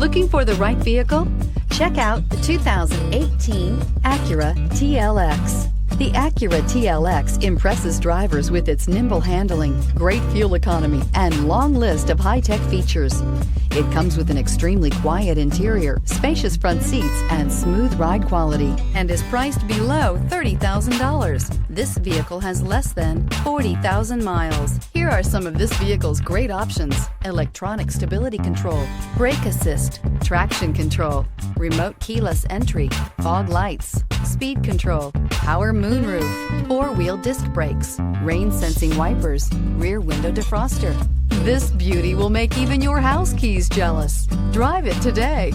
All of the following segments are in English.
Looking for the right vehicle? Check out the 2018 Acura TLX. The Acura TLX impresses drivers with its nimble handling, great fuel economy, and long list of high-tech features. It comes with an extremely quiet interior, spacious front seats, and smooth ride quality, and is priced below $30,000. This vehicle has less than 40,000 miles. Here are some of this vehicle's great options: electronic stability control, brake assist, traction control, remote keyless entry, fog lights, speed control, power moonroof, four-wheel disc brakes, rain-sensing wipers, rear window defroster. This beauty will make even your house keys jealous. Drive it today.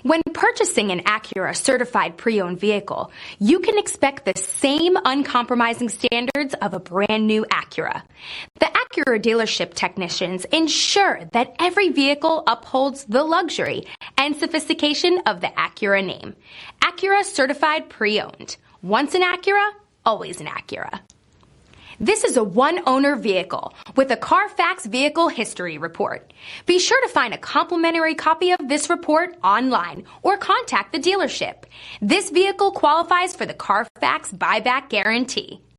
When purchasing an Acura certified pre-owned vehicle, you can expect the same uncompromising standards of a brand new Acura. The Acura dealership technicians ensure that every vehicle upholds the luxury and sophistication of the Acura name. Acura certified pre-owned. Once an Acura, always an Acura. This is a one-owner vehicle with a Carfax Vehicle History Report. Be sure to find a complimentary copy of this report online or contact the dealership. This vehicle qualifies for the Carfax Buyback Guarantee.